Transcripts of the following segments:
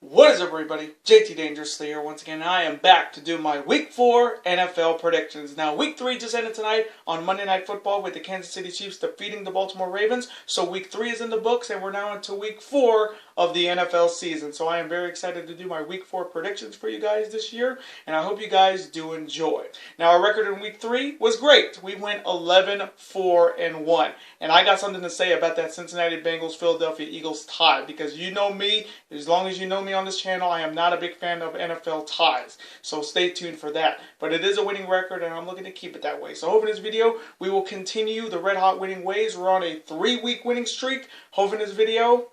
What is up, everybody? JT Dangerously here once again. I am back to do my Week 4 NFL predictions. Now, Week 3 just ended tonight on Monday Night Football with the Kansas City Chiefs defeating the Baltimore Ravens. So Week 3 is in the books, and we're now into Week 4 of the NFL season. So I am very excited to do my Week 4 predictions for you guys this year, and I hope you guys do enjoy. Now, our record in Week 3 was great. We went 11-4-1, and I got something to say about that Cincinnati Bengals-Philadelphia Eagles tie, because you know me, as long as you know me on this channel, I am not a big fan of NFL ties, so stay tuned for that. But it is a winning record, and I'm looking to keep it that way. So hoping in this video, we will continue the red-hot winning ways. We're on a 3-week winning streak. Hoping in this video,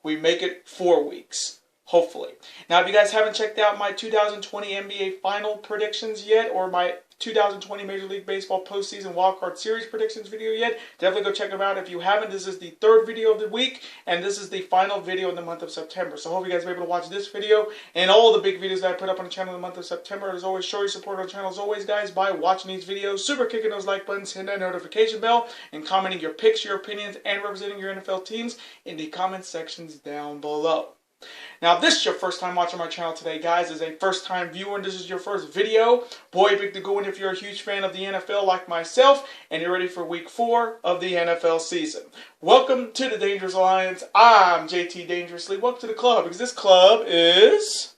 we make it 4 weeks. Hopefully. Now, if you guys haven't checked out my 2020 NBA Final predictions yet, or my 2020 Major League Baseball Postseason Wildcard Series predictions video yet, definitely go check them out. If you haven't, this is the 3rd video of the week, and this is the final video in the month of September. So I hope you guys are able to watch this video and all the big videos that I put up on the channel in the month of September. As always, show your support on the channel as always, guys, by watching these videos, super kicking those like buttons, hitting that notification bell, and commenting your picks, your opinions, and representing your NFL teams in the comment sections down below. Now, if this is your first time watching my channel today, guys, as a first-time viewer, and this is your first video, boy, big to go in if you're a huge fan of the NFL like myself, and you're ready for Week 4 of the NFL season. Welcome to the Dangerous Alliance. I'm JT Dangerously. Welcome to the club, because this club is...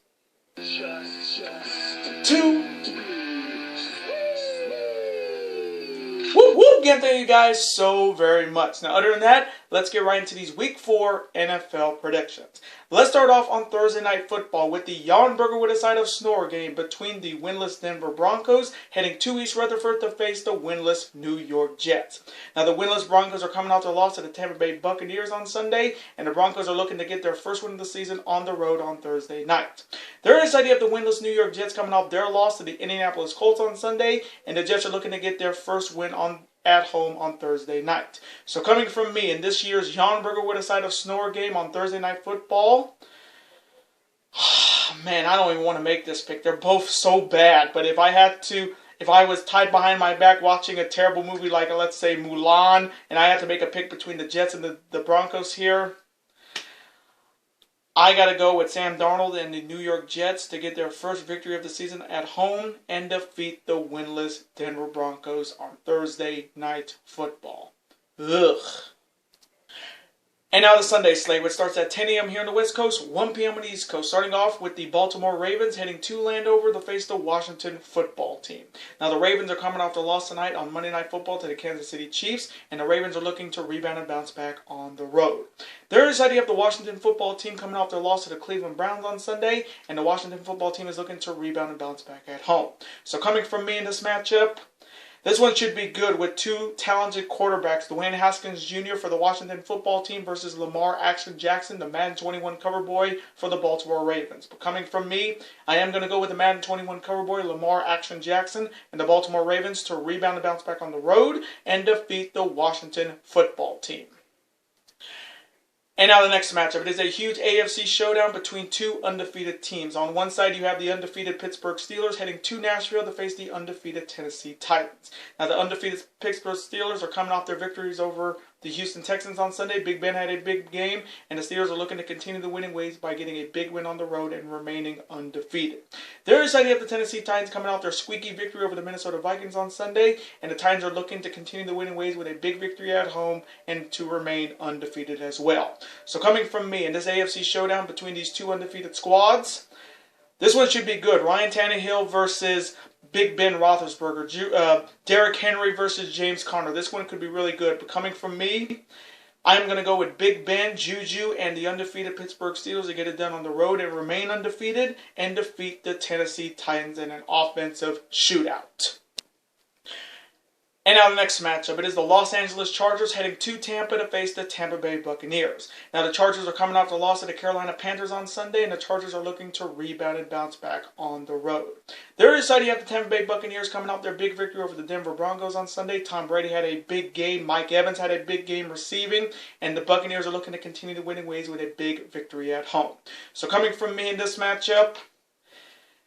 Whoop, whoop. Again, thank you guys so very much. Now, other than that, let's get right into these Week 4 NFL predictions. Let's start off on Thursday Night Football with the Yawn Burger with a side of snore game between the winless Denver Broncos heading to East Rutherford to face the winless New York Jets. Now, the winless Broncos are coming off their loss to the Tampa Bay Buccaneers on Sunday, and the Broncos are looking to get their first win of the season on the road on Thursday night. There is idea of the winless New York Jets coming off their loss to the Indianapolis Colts on Sunday, and the Jets are looking to get their first win at home on Thursday night. So coming from me in this year's Yawn Burger with a side of snore game on Thursday Night Football, man, I don't even want to make this pick. They're both so bad, but if I was tied behind my back watching a terrible movie like, let's say, Mulan, and I had to make a pick between the Jets and the Broncos here, I got to go with Sam Darnold and the New York Jets to get their first victory of the season at home and defeat the winless Denver Broncos on Thursday Night Football. Ugh. And now the Sunday slate, which starts at 10 a.m. here on the West Coast, 1 p.m. on the East Coast. Starting off with the Baltimore Ravens heading to Landover to face the Washington Football Team. Now the Ravens are coming off the loss tonight on Monday Night Football to the Kansas City Chiefs, and the Ravens are looking to rebound and bounce back on the road. There is idea of the Washington Football Team coming off their loss to the Cleveland Browns on Sunday, and the Washington Football Team is looking to rebound and bounce back at home. So coming from me in this matchup, this one should be good with two talented quarterbacks, Dwayne Haskins Jr. for the Washington Football Team versus Lamar Action Jackson, the Madden 21 cover boy for the Baltimore Ravens. But coming from me, I am going to go with the Madden 21 cover boy, Lamar Action Jackson, and the Baltimore Ravens to rebound and bounce back on the road and defeat the Washington Football Team. And now the next matchup. It is a huge AFC showdown between two undefeated teams. On one side, you have the undefeated Pittsburgh Steelers heading to Nashville to face the undefeated Tennessee Titans. Now, the undefeated Pittsburgh Steelers are coming off their victories over the Houston Texans on Sunday. Big Ben had a big game, and the Steelers are looking to continue the winning ways by getting a big win on the road and remaining undefeated. There is idea of the Tennessee Titans coming off their squeaky victory over the Minnesota Vikings on Sunday, and the Titans are looking to continue the winning ways with a big victory at home and to remain undefeated as well. So coming from me in this AFC showdown between these two undefeated squads, this one should be good. Ryan Tannehill versus Big Ben Roethlisberger. Derrick Henry versus James Conner. This one could be really good. But coming from me, I'm going to go with Big Ben, Juju, and the undefeated Pittsburgh Steelers to get it done on the road and remain undefeated and defeat the Tennessee Titans in an offensive shootout. And now the next matchup, it is the Los Angeles Chargers heading to Tampa to face the Tampa Bay Buccaneers. Now the Chargers are coming off the loss of the Carolina Panthers on Sunday, and the Chargers are looking to rebound and bounce back on the road. The other side, you have the Tampa Bay Buccaneers coming off their big victory over the Denver Broncos on Sunday. Tom Brady had a big game, Mike Evans had a big game receiving, and the Buccaneers are looking to continue the winning ways with a big victory at home. So coming from me in this matchup,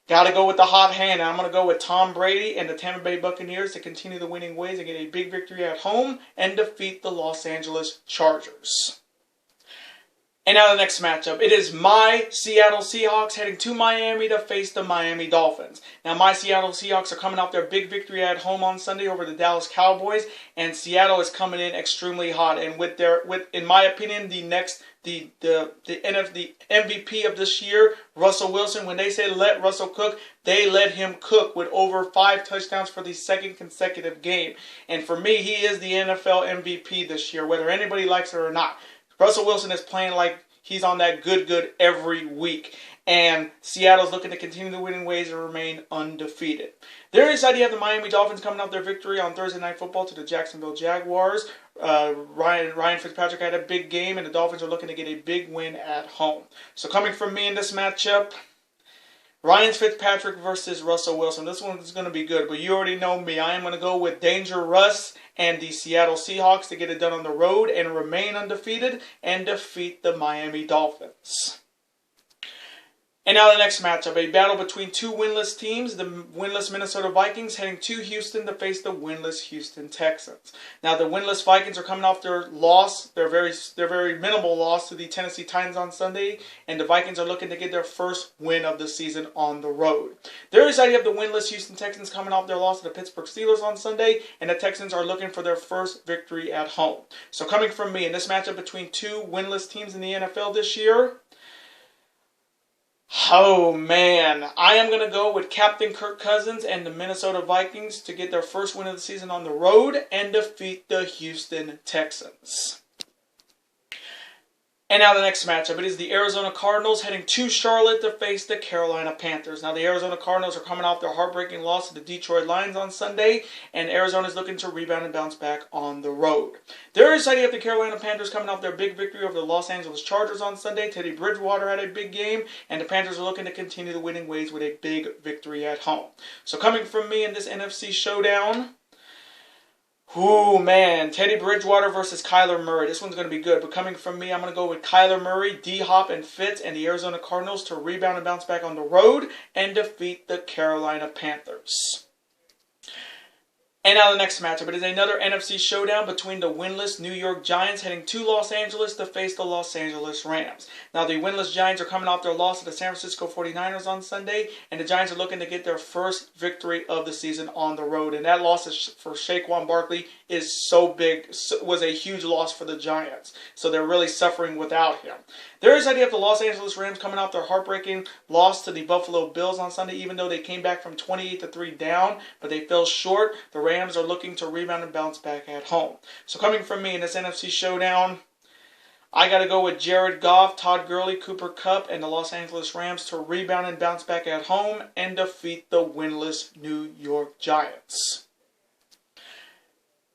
got to go with the hot hand. I'm going to go with Tom Brady and the Tampa Bay Buccaneers to continue the winning ways and get a big victory at home and defeat the Los Angeles Chargers. And now the next matchup. It is my Seattle Seahawks heading to Miami to face the Miami Dolphins. Now my Seattle Seahawks are coming off their big victory at home on Sunday over the Dallas Cowboys, and Seattle is coming in extremely hot. And with in my opinion, the MVP of this year, Russell Wilson. When they say let Russell cook, they let him cook with over 5 touchdowns for the second consecutive game. And for me, he is the NFL MVP this year, whether anybody likes it or not. Russell Wilson is playing like he's on that good every week. And Seattle's looking to continue the winning ways and remain undefeated. There is idea of the Miami Dolphins coming off their victory on Thursday Night Football to the Jacksonville Jaguars. Ryan Fitzpatrick had a big game, and the Dolphins are looking to get a big win at home. So coming from me in this matchup, Ryan Fitzpatrick versus Russell Wilson. This one is going to be good, but you already know me. I am going to go with Danger Russ and the Seattle Seahawks to get it done on the road and remain undefeated and defeat the Miami Dolphins. And now the next matchup, a battle between 2 winless teams, the winless Minnesota Vikings heading to Houston to face the winless Houston Texans. Now the winless Vikings are coming off their loss, their very minimal loss to the Tennessee Titans on Sunday, and the Vikings are looking to get their first win of the season on the road. There is idea of the winless Houston Texans coming off their loss to the Pittsburgh Steelers on Sunday, and the Texans are looking for their first victory at home. So coming from me in this matchup between 2 winless teams in the NFL this year, oh man, I am going to go with Captain Kirk Cousins and the Minnesota Vikings to get their first win of the season on the road and defeat the Houston Texans. And now the next matchup, it is the Arizona Cardinals heading to Charlotte to face the Carolina Panthers. Now the Arizona Cardinals are coming off their heartbreaking loss to the Detroit Lions on Sunday, and Arizona is looking to rebound and bounce back on the road. There is idea of the Carolina Panthers coming off their big victory over the Los Angeles Chargers on Sunday. Teddy Bridgewater had a big game, and the Panthers are looking to continue the winning ways with a big victory at home. So coming from me in this NFC showdown, ooh, man, Teddy Bridgewater versus Kyler Murray. This one's going to be good. But coming from me, I'm going to go with Kyler Murray, D-Hop, and Fitz, and the Arizona Cardinals to rebound and bounce back on the road and defeat the Carolina Panthers. And now the next matchup. It is another NFC showdown between the winless New York Giants heading to Los Angeles to face the Los Angeles Rams. Now the winless Giants are coming off their loss to the San Francisco 49ers on Sunday, and the Giants are looking to get their first victory of the season on the road. And that loss for Saquon Barkley is so big, was a huge loss for the Giants. So they're really suffering without him. There is idea of the Los Angeles Rams coming off their heartbreaking loss to the Buffalo Bills on Sunday, even though they came back from 28-3 down, but they fell short. The Rams are looking to rebound and bounce back at home. So coming from me in this NFC showdown, I got to go with Jared Goff, Todd Gurley, Cooper Kupp, and the Los Angeles Rams to rebound and bounce back at home and defeat the winless New York Giants.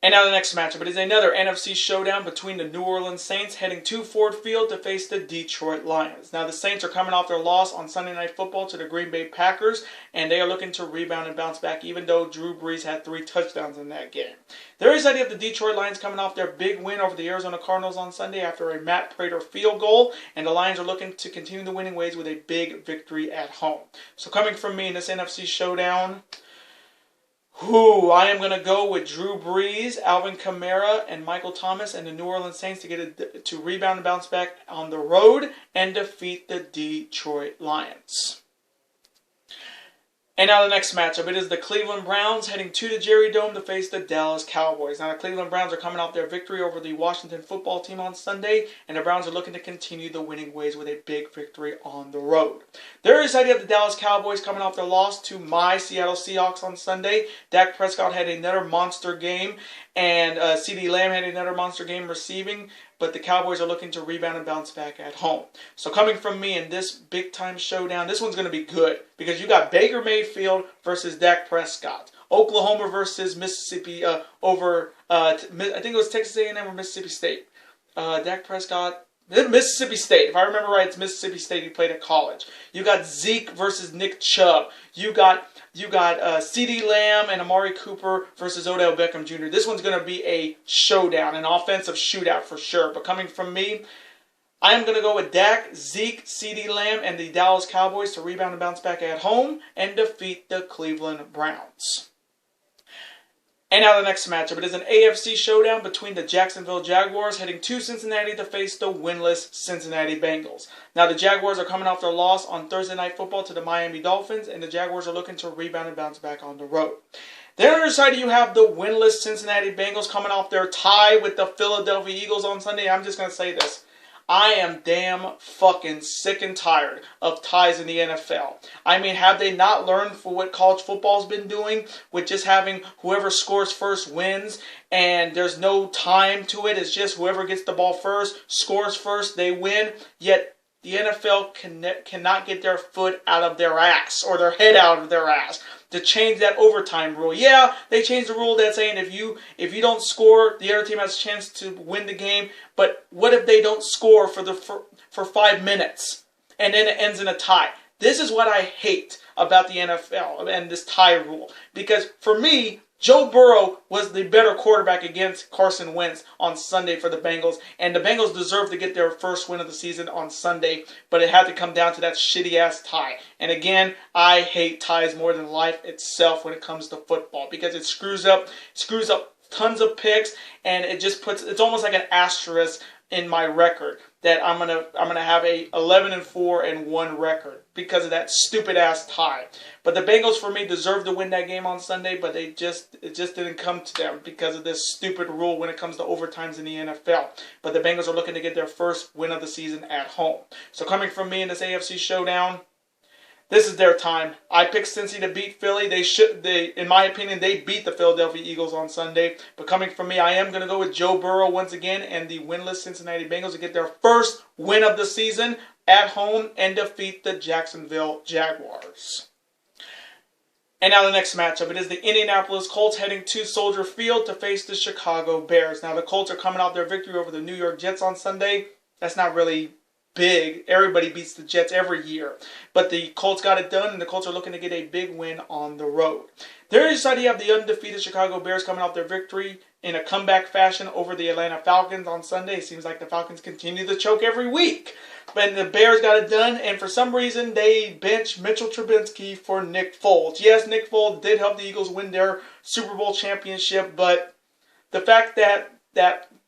And now the next matchup. It is another NFC showdown between the New Orleans Saints heading to Ford Field to face the Detroit Lions. Now the Saints are coming off their loss on Sunday Night Football to the Green Bay Packers, and they are looking to rebound and bounce back even though Drew Brees had 3 touchdowns in that game. There is idea of the Detroit Lions coming off their big win over the Arizona Cardinals on Sunday after a Matt Prater field goal, and the Lions are looking to continue the winning ways with a big victory at home. So coming from me in this NFC showdown, I am going to go with Drew Brees, Alvin Kamara, and Michael Thomas and the New Orleans Saints to rebound and bounce back on the road and defeat the Detroit Lions. And now the next matchup. It is the Cleveland Browns heading to the Jerry Dome to face the Dallas Cowboys. Now the Cleveland Browns are coming off their victory over the Washington football team on Sunday, and the Browns are looking to continue the winning ways with a big victory on the road. There is idea of the Dallas Cowboys coming off their loss to my Seattle Seahawks on Sunday. Dak Prescott had another monster game, and CeeDee Lamb had another monster game receiving, but the Cowboys are looking to rebound and bounce back at home. So coming from me in this big-time showdown, this one's going to be good because you got Baker Mayfield versus Dak Prescott. Oklahoma versus Mississippi I think it was Texas A&M or Mississippi State. Dak Prescott. Mississippi State. If I remember right, it's Mississippi State he played at college. You got Zeke versus Nick Chubb. You got CeeDee Lamb and Amari Cooper versus Odell Beckham Jr. This one's going to be a showdown, an offensive shootout for sure. But coming from me, I am going to go with Dak, Zeke, CeeDee Lamb, and the Dallas Cowboys to rebound and bounce back at home and defeat the Cleveland Browns. And now the next matchup. It is an AFC showdown between the Jacksonville Jaguars heading to Cincinnati to face the winless Cincinnati Bengals. Now the Jaguars are coming off their loss on Thursday Night Football to the Miami Dolphins, and the Jaguars are looking to rebound and bounce back on the road. Then on the other side, you have the winless Cincinnati Bengals coming off their tie with the Philadelphia Eagles on Sunday. I'm just going to say this. I am damn fucking sick and tired of ties in the NFL. I mean, have they not learned for what college football's been doing with just having whoever scores first wins and there's no time to it? It's just whoever gets the ball first, scores first, they win. Yet the NFL cannot get their foot out of their ass or their head out of their ass to change that overtime rule. Yeah, they changed the rule that's saying if you don't score, the other team has a chance to win the game. But what if they don't score for 5 minutes and then it ends in a tie? This is what I hate about the NFL and this tie rule. Because for me, Joe Burrow was the better quarterback against Carson Wentz on Sunday for the Bengals. And the Bengals deserved to get their first win of the season on Sunday. But it had to come down to that shitty-ass tie. And again, I hate ties more than life itself when it comes to football. Because it screws up tons of picks. And it just it's almost like an asterisk in my record that I'm gonna have a 11-4-1 record because of that stupid ass tie. But the Bengals for me deserved to win that game on Sunday, but it just didn't come to them because of this stupid rule when it comes to overtimes in the NFL. But the Bengals are looking to get their first win of the season at home. So coming from me in this AFC showdown, this is their time. I picked Cincy to beat Philly. In my opinion, they beat the Philadelphia Eagles on Sunday. But coming from me, I am going to go with Joe Burrow once again and the winless Cincinnati Bengals to get their first win of the season at home and defeat the Jacksonville Jaguars. And now the next matchup. It is the Indianapolis Colts heading to Soldier Field to face the Chicago Bears. Now the Colts are coming off their victory over the New York Jets on Sunday. That's not really big. Everybody beats the Jets every year. But the Colts got it done, and the Colts are looking to get a big win on the road. There is side you have the undefeated Chicago Bears coming off their victory in a comeback fashion over the Atlanta Falcons on Sunday. It seems like the Falcons continue to choke every week. But the Bears got it done, and for some reason they benched Mitchell Trubisky for Nick Foles. Yes, Nick Foles did help the Eagles win their Super Bowl championship, but the fact that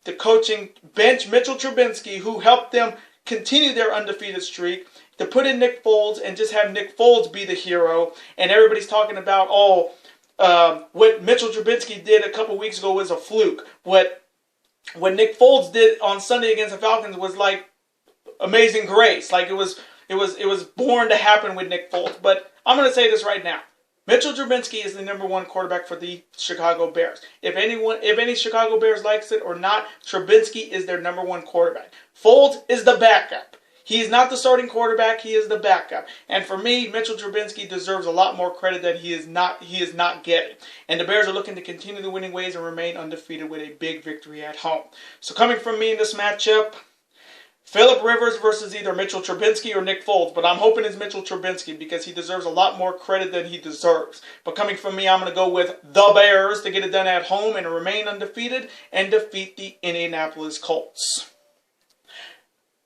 the coaching benched Mitchell Trubisky, who helped them continue their undefeated streak, to put in Nick Foles and just have Nick Foles be the hero, and everybody's talking about, what Mitchell Trubisky did a couple weeks ago was a fluke. What Nick Foles did on Sunday against the Falcons was like amazing grace. Like it was born to happen with Nick Foles. But I'm going to say this right now. Mitchell Trubisky is the #1 quarterback for the Chicago Bears. If any Chicago Bears likes it or not, Trubisky is their #1 quarterback. Foles is the backup. He is not the starting quarterback. He is the backup. And for me, Mitchell Trubisky deserves a lot more credit than he is not getting. And the Bears are looking to continue the winning ways and remain undefeated with a big victory at home. So coming from me in this matchup, Phillip Rivers versus either Mitchell Trubisky or Nick Foles, but I'm hoping it's Mitchell Trubisky because he deserves a lot more credit than he deserves. But coming from me, I'm going to go with the Bears to get it done at home and remain undefeated and defeat the Indianapolis Colts.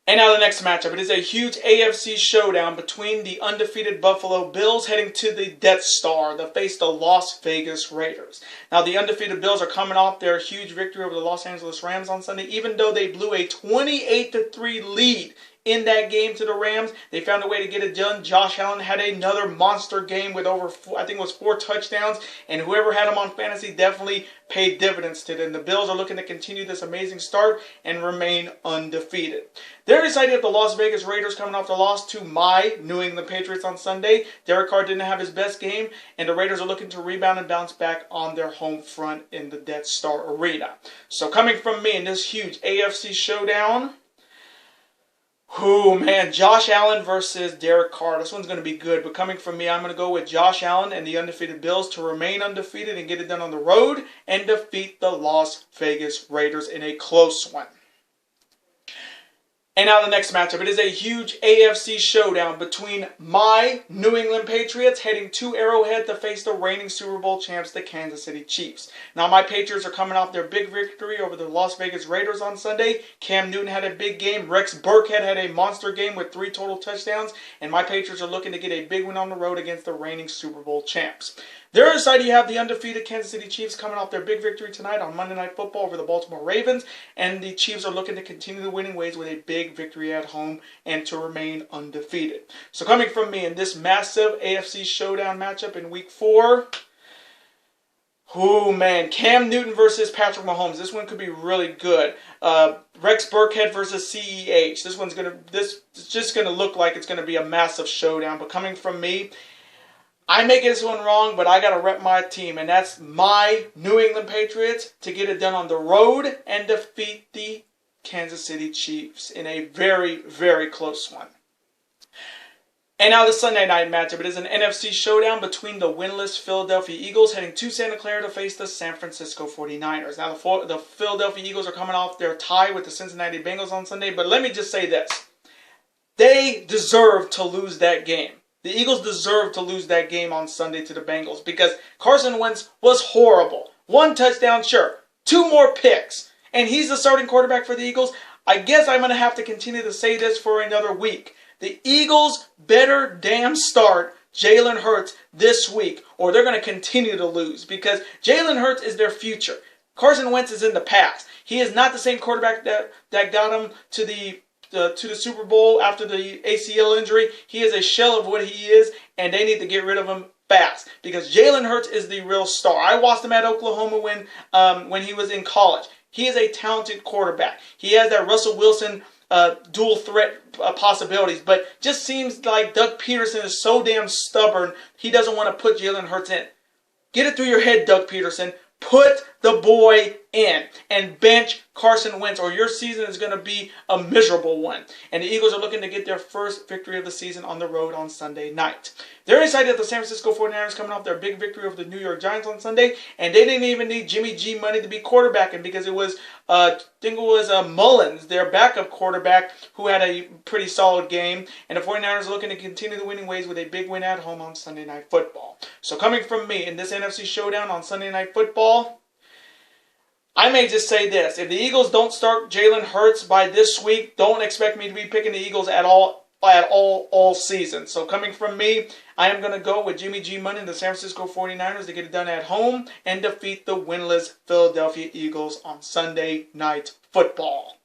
And now the next matchup. It is a huge AFC showdown between the undefeated Buffalo Bills heading to the Death Star to face the Las Vegas Raiders. Now the undefeated Bills are coming off their huge victory over the Los Angeles Rams on Sunday. Even though they blew a 28-3 lead in that game to the Rams, they found a way to get it done. Josh Allen had another monster game with over, I think it was 4 touchdowns, and whoever had him on fantasy definitely paid dividends to them. The Bills are looking to continue this amazing start and remain undefeated. They're excited at the Las Vegas Raiders coming off the loss to my New England Patriots on Sunday. Derek Carr didn't have his best game, and the Raiders are looking to rebound and bounce back on their home front in the Death Star Arena. So coming from me in this huge AFC showdown, Ooh, man, Josh Allen versus Derek Carr. This one's going to be good, but coming from me, I'm going to go with Josh Allen and the undefeated Bills to remain undefeated and get it done on the road and defeat the Las Vegas Raiders in a close one. And now the next matchup. It is a huge AFC showdown between my New England Patriots heading to Arrowhead to face the reigning Super Bowl champs, the Kansas City Chiefs. Now my Patriots are coming off their big victory over the Las Vegas Raiders on Sunday. Cam Newton had a big game. Rex Burkhead had a monster game with 3 total touchdowns. And my Patriots are looking to get a big win on the road against the reigning Super Bowl champs. The other side, you have the undefeated Kansas City Chiefs coming off their big victory tonight on Monday Night Football over the Baltimore Ravens. And the Chiefs are looking to continue the winning ways with a big victory at home and to remain undefeated. So coming from me in this massive AFC showdown matchup in Week 4... Ooh, man. Cam Newton versus Patrick Mahomes. This one could be really good. Rex Burkhead versus CEH. This is just going to look like it's going to be a massive showdown. But coming from me, I may get this one wrong, but I got to rep my team. And that's my New England Patriots to get it done on the road and defeat the Kansas City Chiefs in a very, very close one. And now the Sunday night matchup. It is an NFC showdown between the winless Philadelphia Eagles heading to Santa Clara to face the San Francisco 49ers. Now the Philadelphia Eagles are coming off their tie with the Cincinnati Bengals on Sunday. But let me just say this. They deserve to lose that game. The Eagles deserve to lose that game on Sunday to the Bengals because Carson Wentz was horrible. 1 touchdown, sure. 2 more picks. And he's the starting quarterback for the Eagles. I guess I'm going to have to continue to say this for another week. The Eagles better damn start Jalen Hurts this week or they're going to continue to lose because Jalen Hurts is their future. Carson Wentz is in the past. He is not the same quarterback that got him to the Super Bowl after the ACL injury. He is a shell of what he is, and they need to get rid of him fast because Jalen Hurts is the real star. I watched him at Oklahoma when he was in college. He is a talented quarterback. He has that Russell Wilson dual threat possibilities, but just seems like Doug Peterson is so damn stubborn, he doesn't want to put Jalen Hurts in. Get it through your head, Doug Peterson. Put the boy in and bench Carson Wentz or your season is going to be a miserable one. And the Eagles are looking to get their first victory of the season on the road on Sunday night. They're excited that the San Francisco 49ers coming off their big victory over the New York Giants on Sunday. And they didn't even need Jimmy G money to be quarterbacking because it was, I think it was Mullins, their backup quarterback, who had a pretty solid game. And the 49ers are looking to continue the winning ways with a big win at home on Sunday Night Football. So coming from me in this NFC showdown on Sunday Night Football, I may just say this. If the Eagles don't start Jalen Hurts by this week, don't expect me to be picking the Eagles at all season. So coming from me, I am going to go with Jimmy G money and the San Francisco 49ers to get it done at home and defeat the winless Philadelphia Eagles on Sunday Night Football.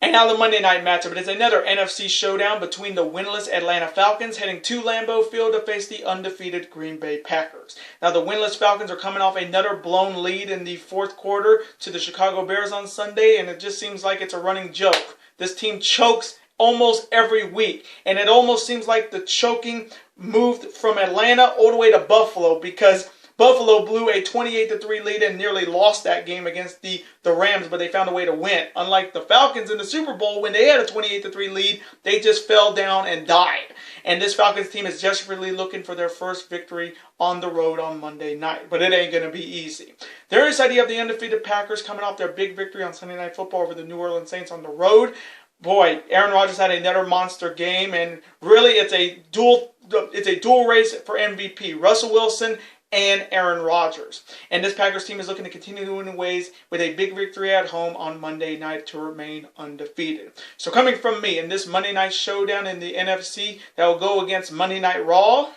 And now the Monday night matchup. It is another NFC showdown between the winless Atlanta Falcons heading to Lambeau Field to face the undefeated Green Bay Packers. Now the winless Falcons are coming off another blown lead in the 4th quarter to the Chicago Bears on Sunday, and it just seems like it's a running joke. This team chokes almost every week, and it almost seems like the choking moved from Atlanta all the way to Buffalo because Buffalo blew a 28-3 lead and nearly lost that game against the Rams, but they found a way to win. Unlike the Falcons in the Super Bowl, when they had a 28-3 lead, they just fell down and died. And this Falcons team is desperately looking for their first victory on the road on Monday night, but it ain't going to be easy. The other side, you have the undefeated Packers coming off their big victory on Sunday Night Football over the New Orleans Saints on the road. Boy, Aaron Rodgers had another monster game, and really it's a dual race for MVP. Russell Wilson and Aaron Rodgers. And this Packers team is looking to continue to win ways with a big victory at home on Monday night to remain undefeated. So coming from me in this Monday night showdown in the NFC that will go against Monday Night Raw,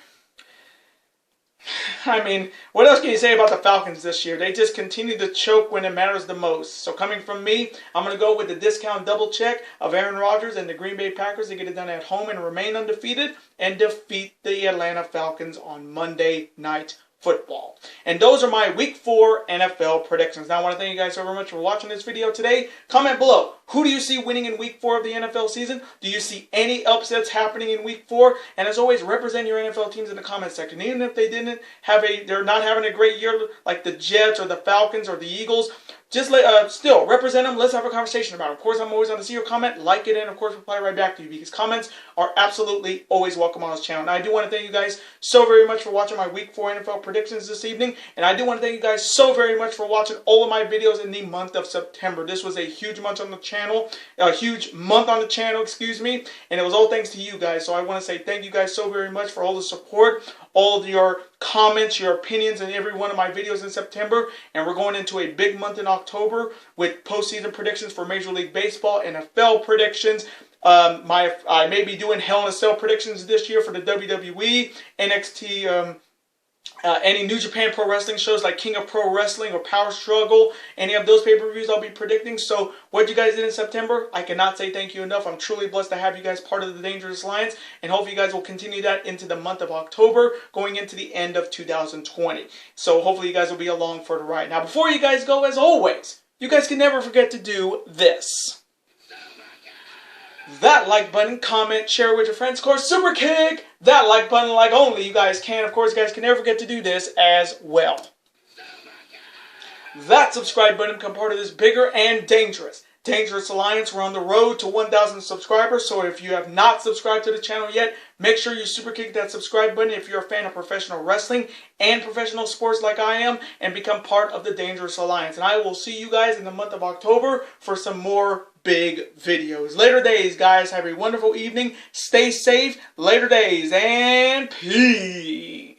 I mean, what else can you say about the Falcons this year? They just continue to choke when it matters the most. So coming from me, I'm going to go with the discount double check of Aaron Rodgers and the Green Bay Packers to get it done at home and remain undefeated and defeat the Atlanta Falcons on Monday Night Football. And those are my Week 4 NFL predictions. Now, I want to thank you guys so very much for watching this video today. Comment below. Who do you see winning in Week 4 of the NFL season? Do you see any upsets happening in Week 4? And as always, represent your NFL teams in the comment section. Even if they're not having a great year like the Jets or the Falcons or the Eagles, just still represent them. Let's have a conversation about it. Of course, I'm always on to see your comment, like it, and of course reply right back to you, because comments are absolutely always welcome on this channel. And I do want to thank you guys so very much for watching my Week 4 NFL predictions this evening, and I do want to thank you guys so very much for watching all of my videos in the month of September. This was a huge month on the channel, excuse me, and it was all thanks to you guys. So I want to say thank you guys so very much for all the support, all of your comments, your opinions in every one of my videos in September. And we're going into a big month in October with postseason predictions for Major League Baseball, NFL predictions. I may be doing Hell in a Cell predictions this year for the WWE, NXT, any New Japan Pro Wrestling shows like King of Pro Wrestling or Power Struggle, any of those pay-per-views I'll be predicting. So what you guys did in September, I cannot say thank you enough. I'm truly blessed to have you guys part of the Dangerous Alliance, and hopefully you guys will continue that into the month of October, going into the end of 2020. So hopefully you guys will be along for the ride. Now, before you guys go, as always, you guys can never forget to do this. That like button, comment, share with your friends. Of course, super kick that like button like only you guys can. Of course, you guys can never forget to do this as well. That subscribe button become part of this bigger and dangerous alliance. We're on the road to 1,000 subscribers, so if you have not subscribed to the channel yet, make sure you super kick that subscribe button if you're a fan of professional wrestling and professional sports like I am, and become part of the Dangerous Alliance. And I will see you guys in the month of October for some more big videos. Later days, guys. Have a wonderful evening. Stay safe. Later days, and peace.